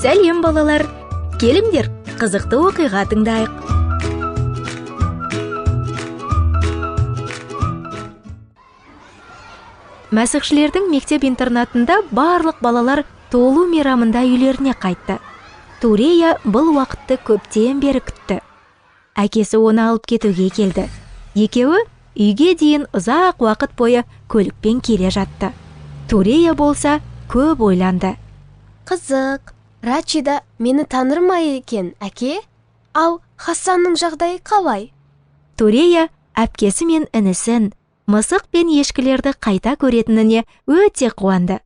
Сәлем балалар, келіңдер, қызықты оқиға тыңдайық. Мәсіхшілердің мектеп-интернатында барлық балалар толу мейрамында үйлеріне қайтты. Турея бұл уақытты көптен бері күтті. Әкесі оны алып кетуге келді. Екеуі үйге дейін ұзақ уақыт бойы көлікпен келе жатты. Турея болса көп ойланды. Қызық, Рачида мені таныр ма екен, әке? Ал Хасанның жағдайы қалай? Турея әпкесі мен інісін, мысық пен ешкілерді қайта көретініне өте қуанды.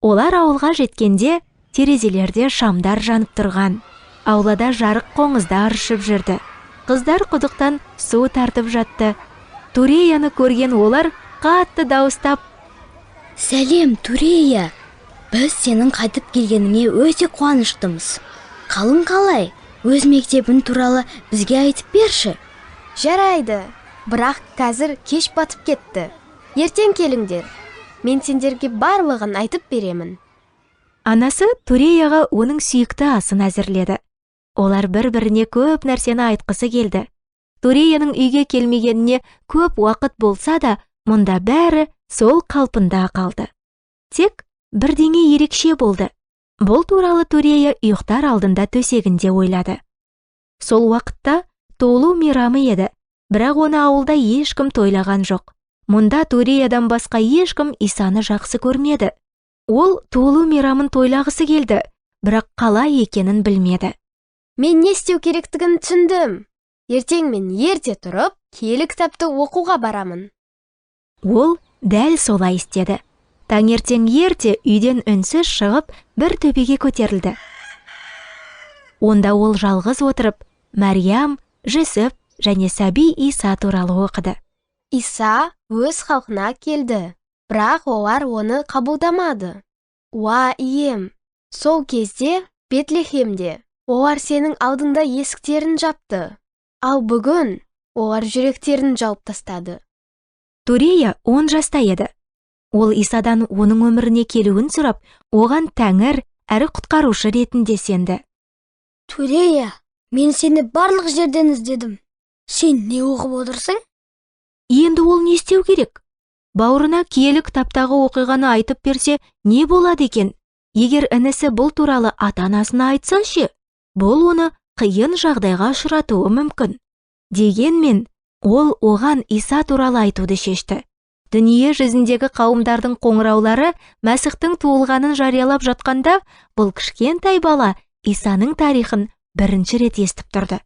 Олар ауылға жеткенде терезелерде шамдар жанып тұрған. Аулада жарық қоңыздар ұшып жүрді. Қыздар құдықтан су тартып жатты. Туреяны көрген олар қатты дауыстап: Сәлем, Турея! Біз сенің қайтып келгеніңе өте қуаныштымыз. Қалың қалай? Өз мектебің туралы бізге айтып берші. Жарайды, бірақ қазір кеш батып кетті. Ертең келіңдер. Мен сендерге барлығын айтып беремін. Анасы Туреяға оның сүйікті асын әзірледі. Олар бір-біріне көп нәрсені айтқысы келді. Туреяның үйге келмегеніне көп уақыт болса да, мұнда бәрі сол қалпында қалды. Тек бірдеңе ерекше болды. Бұл туралы Турея ұйықтар алдында төсегінде ойлады. Сол уақытта толу мейрамы еді, бірақ оны ауылда ешкім тойлаған жоқ. Мұнда Туреядан басқа ешкім Исаны жақсы көрмеді. Ол толу мейрамын тойлағысы келді, бірақ қалай екенін білмеді. Мен не істеу керектігін түсіндім. Ертең мен ерте тұрып, киелі кітапты оқуға барамын. Ол дәл солай істеді. Таңертең ерте үйден үнсіз шығып, бір төбеге көтерілді. Онда ол жалғыз отырып, Мәриям, Жүсіп және сәби Иса туралы оқыды. Иса өз халқына келді, бірақ олар оны қабылдамады. Уа, ием, сол кезде Бетлехемде олар сенің алдыңда есіктерін жапты, ал бүгін олар жүректерін жауып тастады. Турея 10 жаста еді. Ол Исадан оның өміріне келуін сұрап, оған тәңір әрі құтқарушы ретінде сенді. Турея, мен сені барлық жерден іздедім. Сен не оқып отырсың? Енді ол не істеу керек? Бауырына киелі кітаптағы оқиғаны айтып берсе, не болады екен? Егер інісі бұл туралы ата-анасына айтса ше, бұл оны қиын жағдайға ұшыратуы мүмкін. Дегенмен, ол оған Иса туралы айтуды шешті. Дүние жүзіндегі қауымдардың қоңыраулары Мәсіхтің туылғанын жариялап жатқанда, бұл кішкентай бала Исаның тарихын бірінші рет естіп тұрды.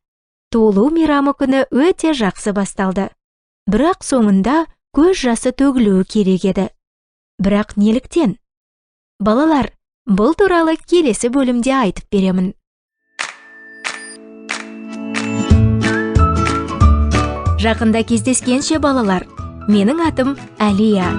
Толу мейрамы күні өте жақсы басталды. Бірақ соңында көз жасы төгілуі керек еді. Бірақ неліктен? Балалар, бұл туралы келесі бөлімде айтып беремін. Жақында кездескенше балалар, менің атым Әлия.